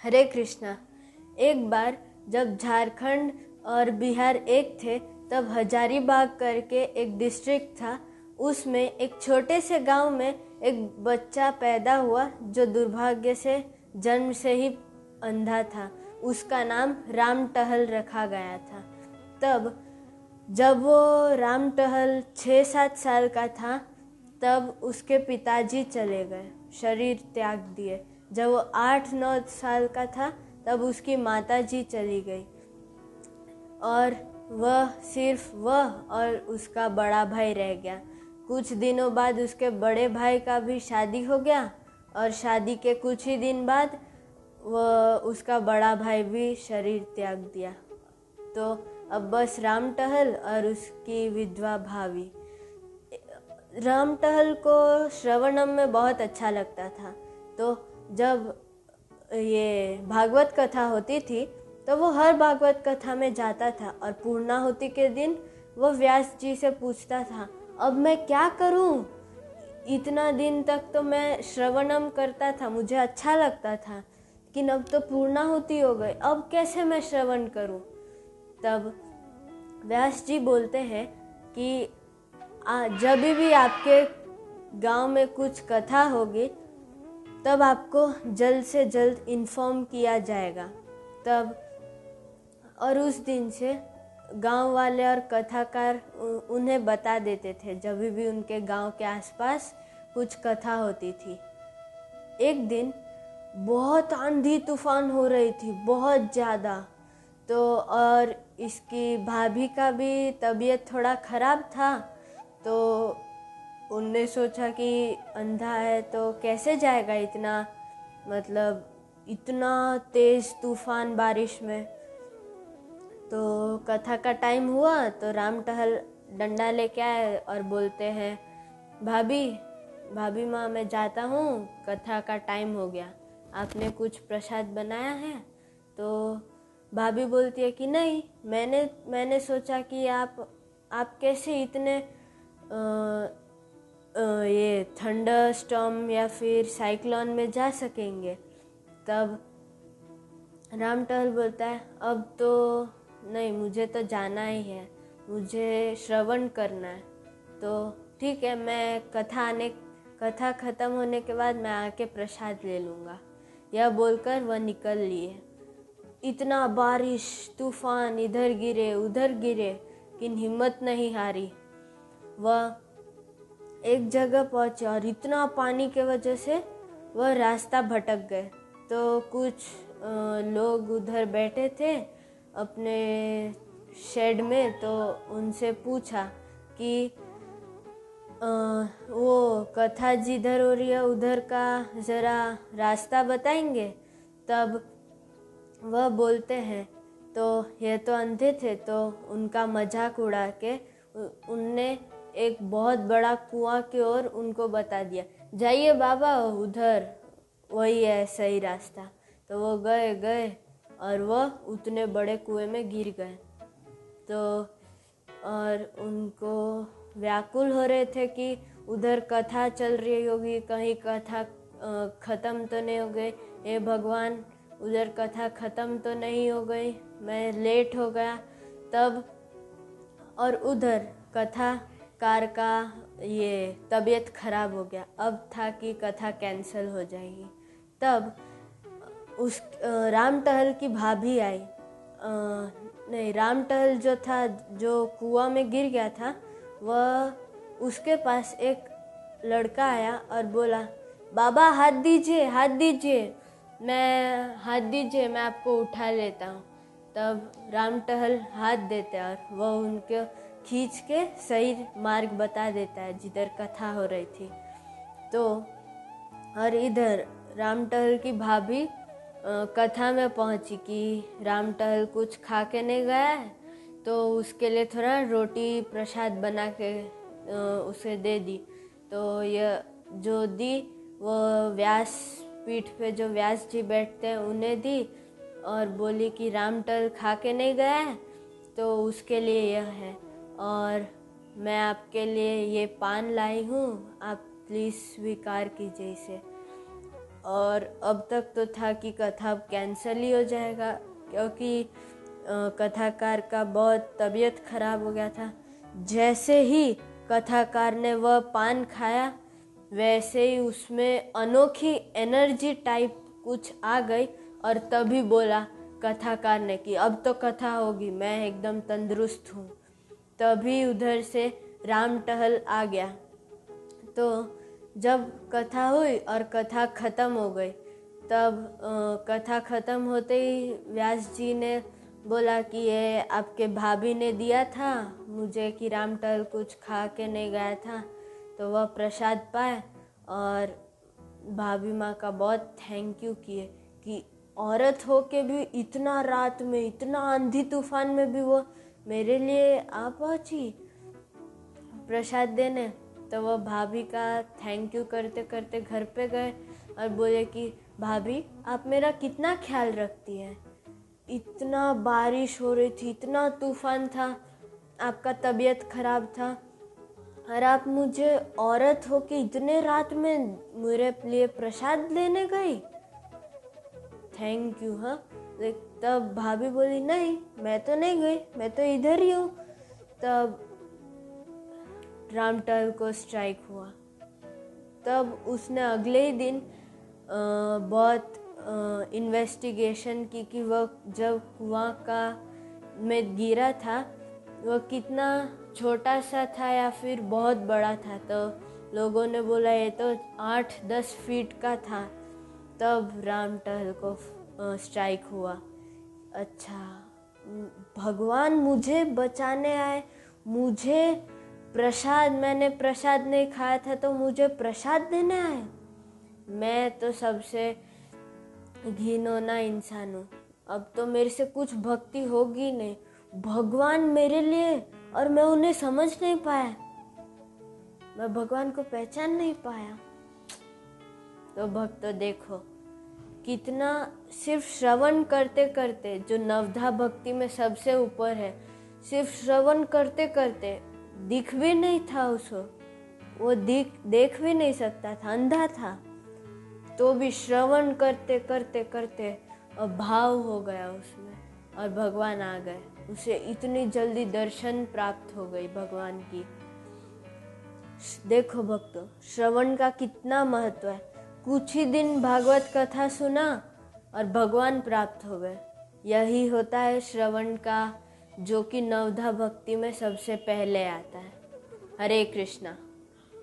हरे कृष्णा। एक बार जब झारखंड और बिहार एक थे, तब हजारीबाग करके एक डिस्ट्रिक्ट था। उसमें एक छोटे से गांव में एक बच्चा पैदा हुआ जो दुर्भाग्य से जन्म से ही अंधा था। उसका नाम राम टहल रखा गया था। तब जब वो राम टहल 6-7 साल का था, तब उसके पिताजी चले गए, शरीर त्याग दिए। जब वो 8-9 साल का था, तब उसकी माताजी चली गई और सिर्फ वह और उसका बड़ा भाई रह गया। कुछ दिनों बाद उसके बड़े भाई का भी शादी हो गया और शादी के कुछ ही दिन बाद उसका बड़ा भाई भी शरीर त्याग दिया। तो अब बस राम टहल और उसकी विधवा भाभी। राम टहल को श्रवणम में बहुत अच्छा लगता था। तो जब ये भागवत कथा होती थी, तो वो हर भागवत कथा में जाता था और पूर्णाहुति के दिन वो व्यास जी से पूछता था, अब मैं क्या करूं? इतना दिन तक तो मैं श्रवणम करता था, मुझे अच्छा लगता था, लेकिन अब तो पूर्णाहुति हो गई, अब कैसे मैं श्रवण करूं? तब व्यास जी बोलते हैं कि जब भी आपके गांव में कुछ कथा होगी, तब आपको जल्द से जल्द इन्फॉर्म किया जाएगा। तब और उस दिन से गांव वाले और कथाकार उन्हें बता देते थे जब भी उनके गांव के आसपास कुछ कथा होती थी। एक दिन बहुत आंधी तूफान हो रही थी, बहुत ज़्यादा। तो और इसकी भाभी का भी तबीयत थोड़ा ख़राब था। तो उनने सोचा कि अंधा है तो कैसे जाएगा इतना तेज़ तूफान बारिश में। तो कथा का टाइम हुआ तो राम टहल डंडा लेके आए और बोलते हैं, भाभी माँ मैं जाता हूँ, कथा का टाइम हो गया, आपने कुछ प्रसाद बनाया है? तो भाभी बोलती है कि नहीं, मैंने सोचा कि आप कैसे इतने ये थंडर स्टॉर्म या फिर साइक्लोन में जा सकेंगे। तब राम टहल बोलता है, अब तो नहीं, मुझे तो जाना ही है, मुझे श्रवण करना है। तो ठीक है, मैं कथा ख़त्म होने के बाद मैं आके प्रसाद ले लूँगा। यह बोलकर वह निकल लिए। इतना बारिश तूफान, इधर गिरे उधर गिरे, लेकिन हिम्मत नहीं हारी। वह एक जगह पहुँचे और इतना पानी के वजह से वह रास्ता भटक गए। तो कुछ लोग उधर बैठे थे अपने शेड में, तो उनसे पूछा कि वो कथा जिधर हो रही है उधर का ज़रा रास्ता बताएंगे? तब वह बोलते हैं, तो ये तो अंधे थे, तो उनका मजाक उड़ा के उनने एक बहुत बड़ा कुआं की ओर उनको बता दिया, जाइए बाबा, उधर वही है सही रास्ता। तो वो गए और वह उतने बड़े कुएं में गिर गए। तो और उनको व्याकुल हो रहे थे कि उधर कथा चल रही होगी, कहीं कथा ख़त्म तो नहीं हो गई, हे भगवान उधर कथा ख़त्म तो नहीं हो गई, मैं लेट हो गया। तब और उधर कथाकार का ये तबीयत ख़राब हो गया, अब था कि कथा कैंसिल हो जाएगी। तब उस राम टहल की भाभी आई। नहीं, राम टहल जो था, जो कुआं में गिर गया था, वह उसके पास एक लड़का आया और बोला, बाबा हाथ दीजिए, मैं आपको उठा लेता हूँ। तब राम टहल हाथ देते और वह उनको खींच के सही मार्ग बता देता है जिधर कथा हो रही थी। तो और इधर राम टहल की भाभी कथा में पहुंची कि राम टहल कुछ खा के नहीं गया है, तो उसके लिए थोड़ा रोटी प्रसाद बना के उसे दे दी। तो यह जो दी वो व्यास पीठ पे जो व्यास जी बैठते हैं उन्हें दी और बोली कि राम टहल खा के नहीं गया है, तो उसके लिए यह है, और मैं आपके लिए ये पान लाई हूँ, आप प्लीज़ स्वीकार कीजिए इसे। और अब तक तो था कि कथा अब कैंसिल ही हो जाएगा, क्योंकि कथाकार का बहुत तबीयत खराब हो गया था। जैसे ही कथाकार ने वह पान खाया, वैसे ही उसमें अनोखी एनर्जी टाइप कुछ आ गई और तभी बोला कथाकार ने कि अब तो कथा होगी, मैं एकदम तंदुरुस्त हूँ। तभी उधर से राम टहल आ गया। तो जब कथा हुई और कथा ख़त्म हो गई, तब कथा ख़त्म होते ही व्यास जी ने बोला कि ये आपके भाभी ने दिया था मुझे कि राम टहल कुछ खा के नहीं गया था, तो वह प्रसाद पाए और भाभी माँ का बहुत थैंक यू किए कि औरत हो के भी इतना रात में, इतना आंधी तूफान में भी वो मेरे लिए आ पहुँची प्रसाद देने। तो वह भाभी का थैंक यू करते करते घर पे गए और बोले कि भाभी आप मेरा कितना ख्याल रखती हैं, इतना बारिश हो रही थी, इतना तूफान था, आपका तबीयत खराब था और आप मुझे औरत हो के इतने रात में मेरे लिए प्रसाद लेने गई, थैंक यू। हाँ, तब भाभी बोली नहीं मैं तो नहीं गई, मैं तो इधर ही हूँ। तब राम टहल को स्ट्राइक हुआ। तब उसने अगले ही दिन बहुत इन्वेस्टिगेशन की कि वह जब कुआं का में गिरा था वह कितना छोटा सा था या फिर बहुत बड़ा था। तो लोगों ने बोला ये तो 8-10 फीट का था। तब राम टहल को स्ट्राइक हुआ। अच्छा, भगवान मुझे बचाने आए, मुझे प्रसाद, मैंने प्रसाद नहीं खाया था तो मुझे प्रसाद देने आए। मैं तो सबसे घिनौना इंसान हूँ, अब तो मेरे से कुछ भक्ति होगी नहीं। भगवान मेरे लिए और मैं उन्हें समझ नहीं पाया, मैं भगवान को पहचान नहीं पाया। तो भक्तों देखो कितना सिर्फ श्रवण करते करते, जो नवधा भक्ति में सबसे ऊपर है, सिर्फ श्रवण करते करते दिख भी नहीं था उसको, वो देख भी नहीं सकता था, अंधा था, तो भी श्रवण करते करते करते भाव हो गया उसमें और भगवान आ गए, उसे इतनी जल्दी दर्शन प्राप्त हो गई भगवान की। देखो भक्तों, श्रवण का कितना महत्व है। कुछ ही दिन भागवत कथा सुना और भगवान प्राप्त हो गए। यही होता है श्रवण का, जो कि नवधा भक्ति में सबसे पहले आता है। हरे कृष्णा।